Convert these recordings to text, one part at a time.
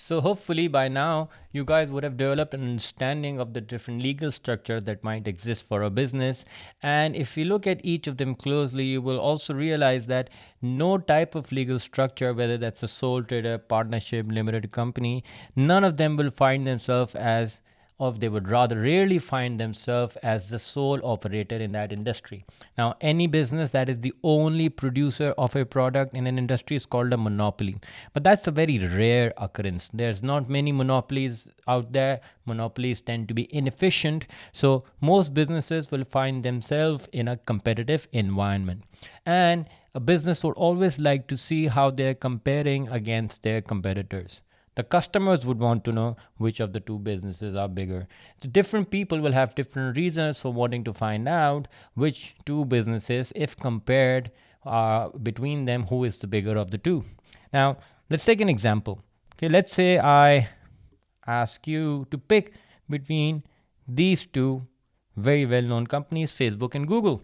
So hopefully by now you guys would have developed an understanding of the different legal structure that might exist for a business. And if you look at each of them closely, you will also realize that no type of legal structure, whether that's a sole trader, partnership, limited company, none of them will find themselves as, or they would rather rarely find themselves as the sole operator in that industry. Now, any business that is the only producer of a product in an industry is called a monopoly. But that's a very rare occurrence. There's not many monopolies out there. Monopolies tend to be inefficient. So most businesses will find themselves in a competitive environment. And a business would always like to see how they're comparing against their competitors. The customers would want to know which of the two businesses are bigger. So different people will have different reasons for wanting to find out which two businesses, if compared between them, who is the bigger of the two. Now, let's take an example. Okay, let's say I ask you to pick between these two very well-known companies, Facebook and Google.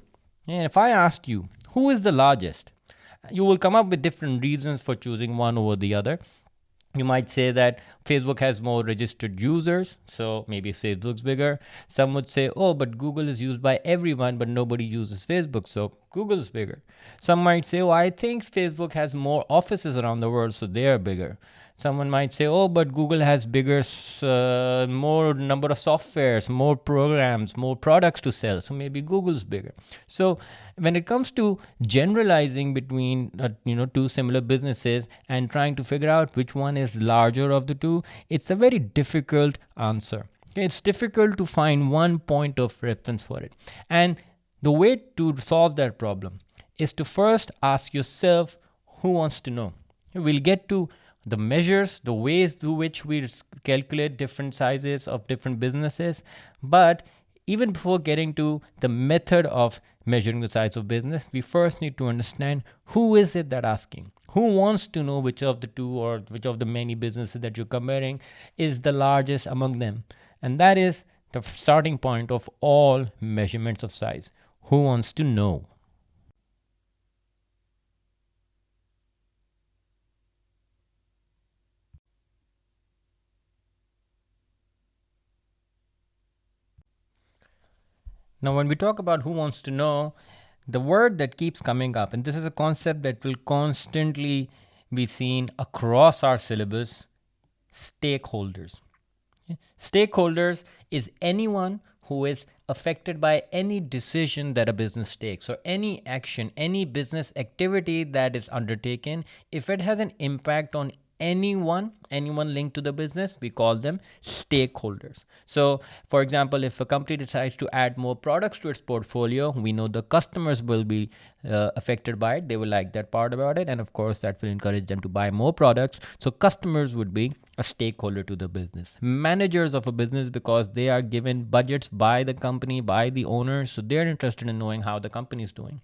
And if I asked you, who is the largest? You will come up with different reasons for choosing one over the other. You might say that Facebook has more registered users, so maybe Facebook's bigger. Some would say, oh, but Google is used by everyone, but nobody uses Facebook, so Google's bigger. Some might say, oh, I think Facebook has more offices around the world, so they are bigger. Someone might say, oh, but Google has bigger, more number of softwares, more programs, more products to sell. So maybe Google's bigger. So when it comes to generalizing between, two similar businesses and trying to figure out which one is larger of the two, it's a very difficult answer. It's difficult to find one point of reference for it. And the way to solve that problem is to first ask yourself, who wants to know? We'll get to the measures, the ways through which we calculate different sizes of different businesses. But even before getting to the method of measuring the size of business, we first need to understand who is it that asking. Who wants to know which of the two or which of the many businesses that you're comparing is the largest among them? And that is the starting point of all measurements of size. Who wants to know? Now, when we talk about who wants to know, the word that keeps coming up, and this is a concept that will constantly be seen across our syllabus, stakeholders. Stakeholders is anyone who is affected by any decision that a business takes, or any action, any business activity that is undertaken. If it has an impact on anyone linked to the business, we call them stakeholders. So for example, if a company decides to add more products to its portfolio, we know the customers will be affected by it. They will like that part about it, and of course that will encourage them to buy more products. So customers would be a stakeholder to the business. Managers of a business, because they are given budgets by the company, by the owners, so they're interested in knowing how the company is doing.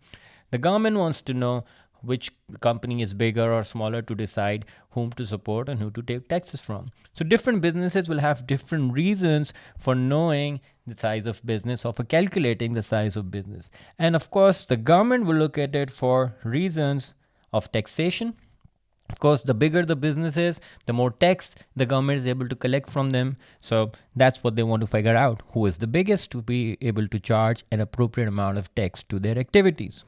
The government wants to know which company is bigger or smaller to decide whom to support and who to take taxes from. So different businesses will have different reasons for knowing the size of business or for calculating the size of business. And of course, the government will look at it for reasons of taxation. Of course, the bigger the business is, the more tax the government is able to collect from them. So that's what they want to figure out, who is the biggest, to be able to charge an appropriate amount of tax to their activities.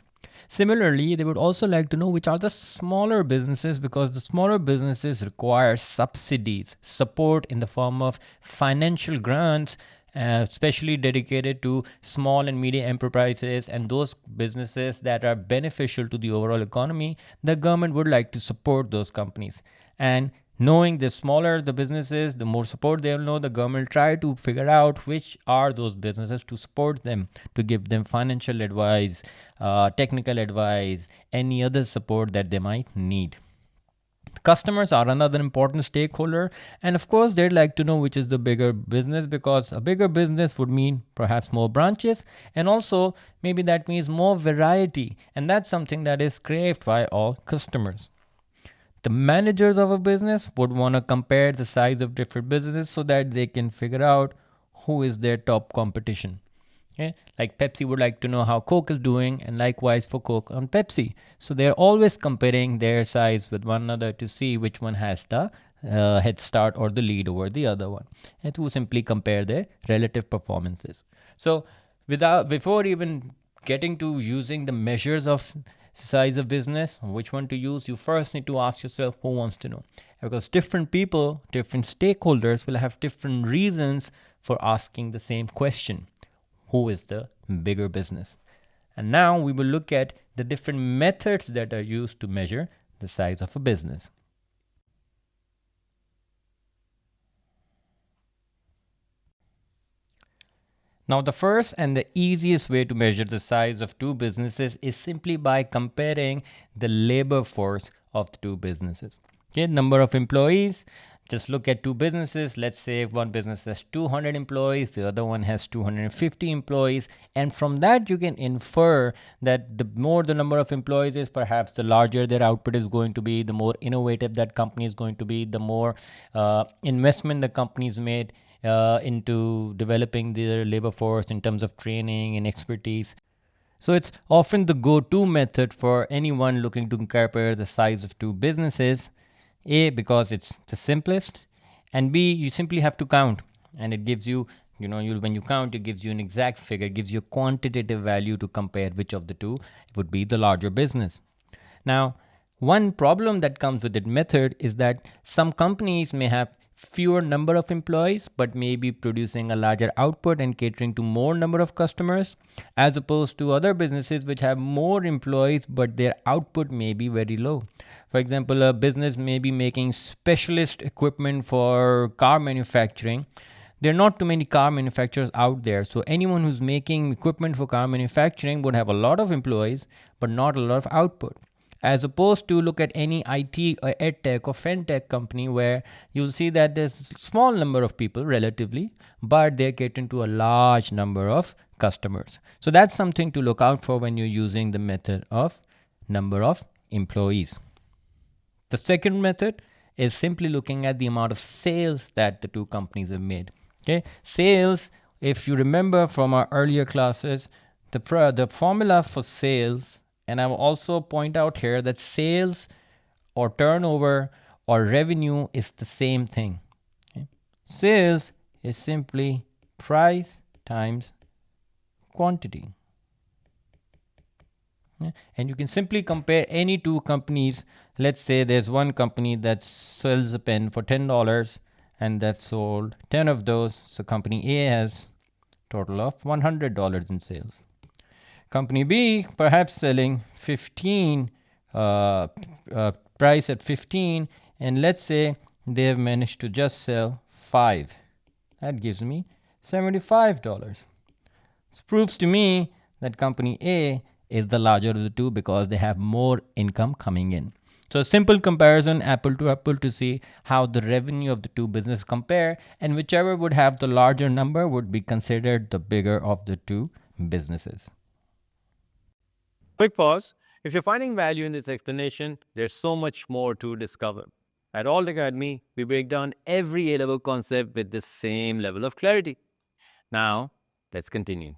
Similarly, they would also like to know which are the smaller businesses, because the smaller businesses require subsidies, support in the form of financial grants, especially dedicated to small and medium enterprises and those businesses that are beneficial to the overall economy. The government would like to support those companies. And knowing the smaller the businesses, the more support they'll know, the government will try to figure out which are those businesses to support them, to give them financial advice, technical advice, any other support that they might need. Customers are another important stakeholder, and of course they'd like to know which is the bigger business, because a bigger business would mean perhaps more branches, and also maybe that means more variety, and that's something that is craved by all customers. The managers of a business would want to compare the size of different businesses so that they can figure out who is their top competition. Okay? Like Pepsi would like to know how Coke is doing, and likewise for Coke and Pepsi. So they're always comparing their size with one another to see which one has the head start or the lead over the other one, and to simply compare their relative performances. So without before even getting to using the measures of size of business, which one to use, you first need to ask yourself who wants to know, because different people, different stakeholders will have different reasons for asking the same question: who is the bigger business? And now we will look at the different methods that are used to measure the size of a business. Now, the first and the easiest way to measure the size of two businesses is simply by comparing the labor force of the two businesses. Okay, number of employees. Just look at two businesses. Let's say if one business has 200 employees, the other one has 250 employees. And from that, you can infer that the more the number of employees is, perhaps the larger their output is going to be, the more innovative that company is going to be, the more investment the company's made into developing their labor force in terms of training and expertise. So it's often the go-to method for anyone looking to compare the size of two businesses. A, because it's the simplest, and B, you simply have to count, and it gives you, when you count, it gives you an exact figure, it gives you a quantitative value to compare which of the two would be the larger business. Now, one problem that comes with that method is that some companies may have fewer number of employees but may be producing a larger output and catering to more number of customers, as opposed to other businesses which have more employees but their output may be very low. For example, a business may be making specialist equipment for car manufacturing. There are not too many car manufacturers out there, so anyone who's making equipment for car manufacturing would have a lot of employees but not a lot of output. As opposed to look at any IT or edtech or fintech company where you'll see that there's a small number of people relatively, but they're catering to a large number of customers. So that's something to look out for when you're using the method of number of employees. The second method is simply looking at the amount of sales that the two companies have made. Okay, sales, if you remember from our earlier classes, the formula for sales, and I will also point out here that sales or turnover or revenue is the same thing. Okay? Sales is simply price times quantity. Yeah? And you can simply compare any two companies. Let's say there's one company that sells a pen for $10 and they've sold 10 of those. So company A has total of $100 in sales. Company B perhaps selling 15, price at 15, and let's say they have managed to just sell 5. That gives me $75. This proves to me that company A is the larger of the two because they have more income coming in. So a simple comparison, apple to apple, to see how the revenue of the two businesses compare, and whichever would have the larger number would be considered the bigger of the two businesses. Quick pause. If you're finding value in this explanation, there's so much more to discover. At Alt Academy, we break down every A-level concept with the same level of clarity. Now, let's continue.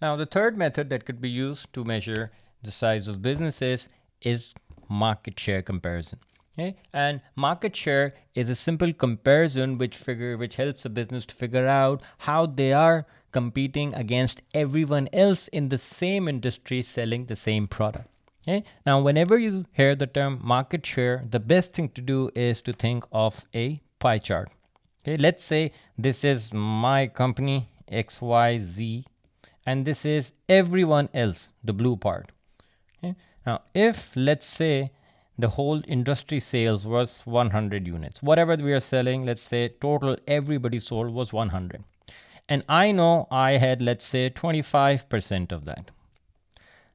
Now, the third method that could be used to measure the size of businesses is market share comparison. Okay? And market share is a simple comparison which helps a business to figure out how they are competing against everyone else in the same industry selling the same product. Okay? Now, whenever you hear the term market share, the best thing to do is to think of a pie chart. Okay? Let's say this is my company XYZ, and this is everyone else, the blue part. Okay? Now, if let's say the whole industry sales was 100 units, whatever we are selling, let's say total everybody sold was 100. And I know I had, let's say, 25% of that.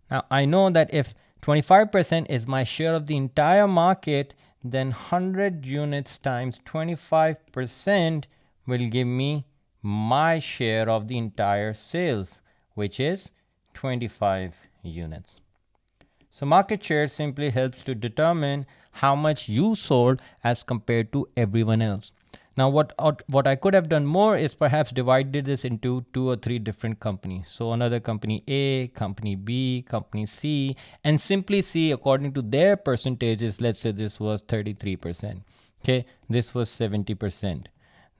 Now, I know that if 25% is my share of the entire market, then 100 units times 25% will give me my share of the entire sales, which is 25 units. So market share simply helps to determine how much you sold as compared to everyone else. Now, what I could have done more is perhaps divided this into 2 or 3 different companies. So another company A, company B, company C, and simply see according to their percentages. Let's say this was 33%. Okay, this was 70%.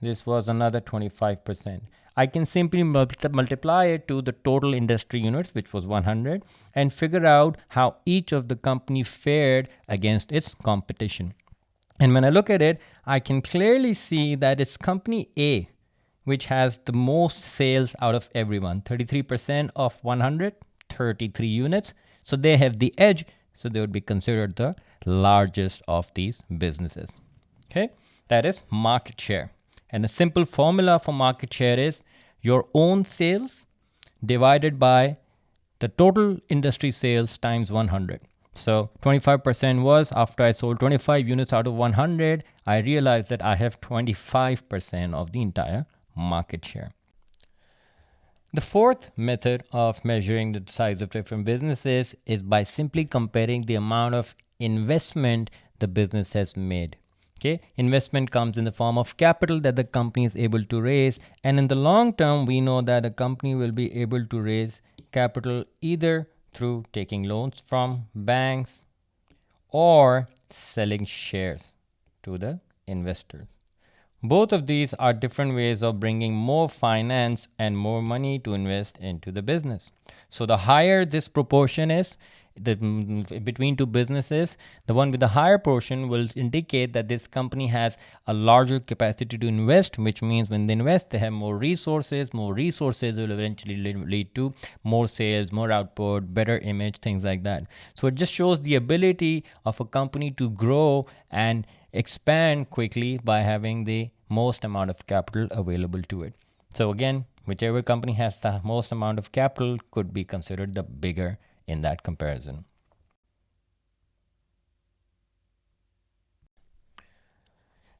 This was another 25%. I can simply multiply it to the total industry units, which was 100, and figure out how each of the company fared against its competition. And when I look at it, I can clearly see that it's company A, which has the most sales out of everyone. 33% of 100, 33 units. So they have the edge. So they would be considered the largest of these businesses. Okay, that is market share. And a simple formula for market share is your own sales divided by the total industry sales times 100. So 25% was after I sold 25 units out of 100, I realized that I have 25% of the entire market share. The fourth method of measuring the size of different businesses is by simply comparing the amount of investment the business has made. Okay, investment comes in the form of capital that the company is able to raise, and in the long term, we know that a company will be able to raise capital either through taking loans from banks or selling shares to the investors. Both of these are different ways of bringing more finance and more money to invest into the business. So the higher this proportion is, between two businesses, the one with the higher portion will indicate that this company has a larger capacity to invest, which means when they invest, they have more resources. More resources will eventually lead to more sales, more output, better image, things like that. So it just shows the ability of a company to grow and expand quickly by having the most amount of capital available to it. So again, whichever company has the most amount of capital could be considered the bigger in that comparison.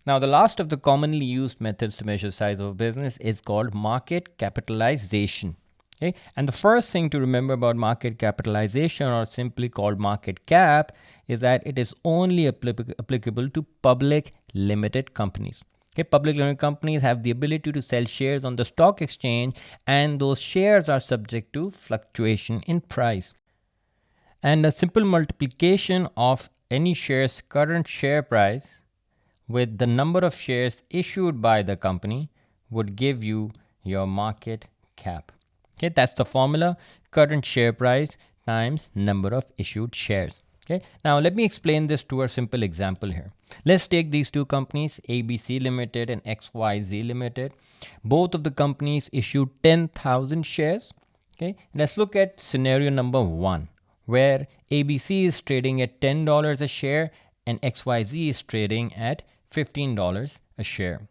Now, the last of the commonly used methods to measure size of a business is called market capitalization. Okay? And the first thing to remember about market capitalization, or simply called market cap, is that it is only applicable to public limited companies. Okay, public limited companies have the ability to sell shares on the stock exchange, and those shares are subject to fluctuation in price. And a simple multiplication of any share's current share price with the number of shares issued by the company would give you your market cap. Okay, that's the formula: current share price times number of issued shares. Okay, now let me explain this to a simple example here. Let's take these two companies, ABC Limited and XYZ Limited. Both of the companies issued 10,000 shares. Okay, let's look at scenario number 1, where ABC is trading at $10 a share and XYZ is trading at $15 a share.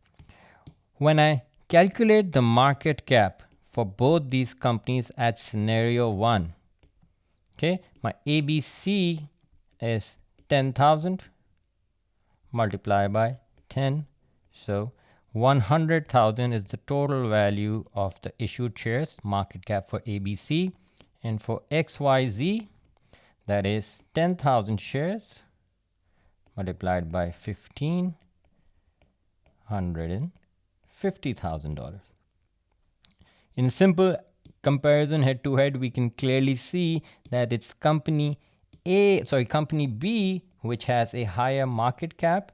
When I calculate the market cap for both these companies at scenario 1, okay, my ABC is 10,000 multiplied by 10. So 100,000 is the total value of the issued shares, market cap for ABC. And for XYZ, that is 10,000 shares multiplied by 15, $150,000. In simple comparison, head to head, we can clearly see that it's company B, which has a higher market cap,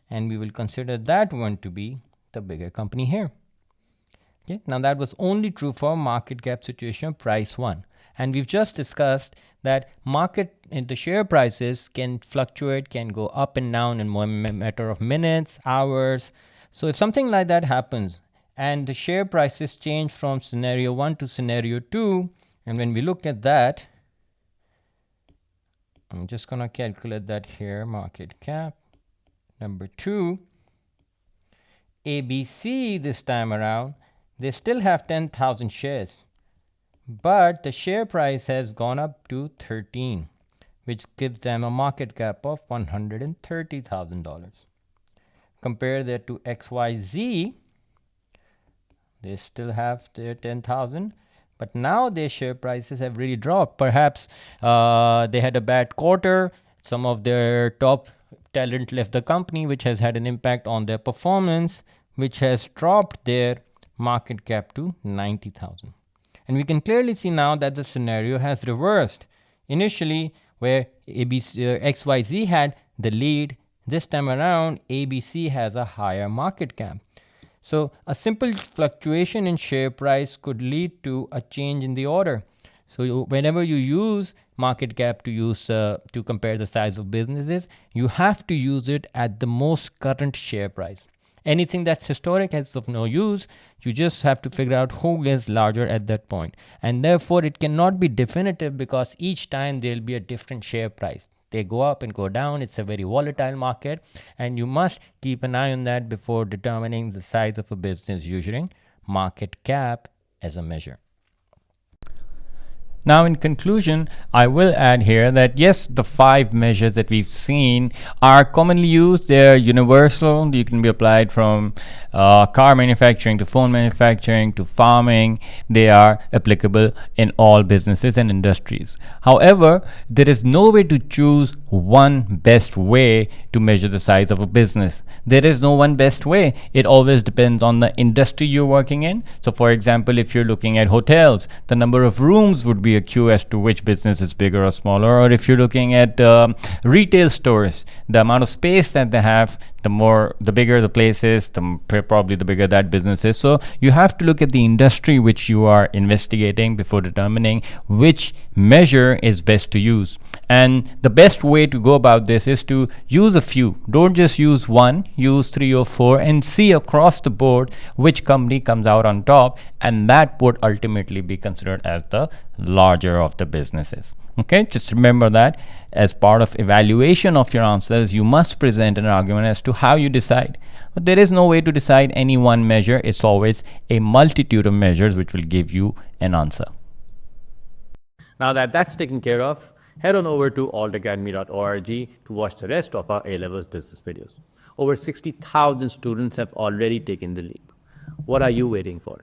and we will consider that one to be the bigger company here. Okay, now that was only true for market cap situation price 1. And we've just discussed that the share prices can fluctuate, can go up and down in a matter of minutes, hours. So if something like that happens and the share prices change from scenario 1 to scenario 2, and when we look at that, I'm just going to calculate that here, market cap number 2, ABC this time around, they still have 10,000 shares, but the share price has gone up to 13, which gives them a market cap of $130,000. Compare that to XYZ, they still have their 10,000, but now their share prices have really dropped. Perhaps they had a bad quarter. Some of their top talent left the company, which has had an impact on their performance, which has dropped their market cap to 90,000. And we can clearly see now that the scenario has reversed. Initially, where XYZ had the lead, this time around, ABC has a higher market cap. So a simple fluctuation in share price could lead to a change in the order. So whenever you use market cap to compare the size of businesses, you have to use it at the most current share price. Anything that's historic is of no use. You just have to figure out who is larger at that point. And therefore, it cannot be definitive because each time there'll be a different share price. They go up and go down. It's a very volatile market, and you must keep an eye on that before determining the size of a business using market cap as a measure. Now, in conclusion, I will add here that yes, the 5 measures that we've seen are commonly used. They're universal. You can be applied from car manufacturing to phone manufacturing to farming. They are applicable in all businesses and industries. However, there is no way to choose one best way to measure the size of a business. There is no one best way. It always depends on the industry you're working in. So, for example, if you're looking at hotels, the number of rooms would be a cue as to which business is bigger or smaller. Or if you're looking at retail stores, the amount of space that they have, the bigger the place is, probably the bigger that business is. So you have to look at the industry which you are investigating before determining which measure is best to use. And the best way to go about this is to use a few. Don't just use one, use 3 or 4 and see across the board which company comes out on top, and that would ultimately be considered as the larger of the businesses. Okay, just remember that as part of evaluation of your answers, you must present an argument as to how you decide. But there is no way to decide any one measure. It's always a multitude of measures which will give you an answer. Now that that's taken care of, head on over to altacademy.org to watch the rest of our A-Levels business videos. Over 60,000 students have already taken the leap. What are you waiting for?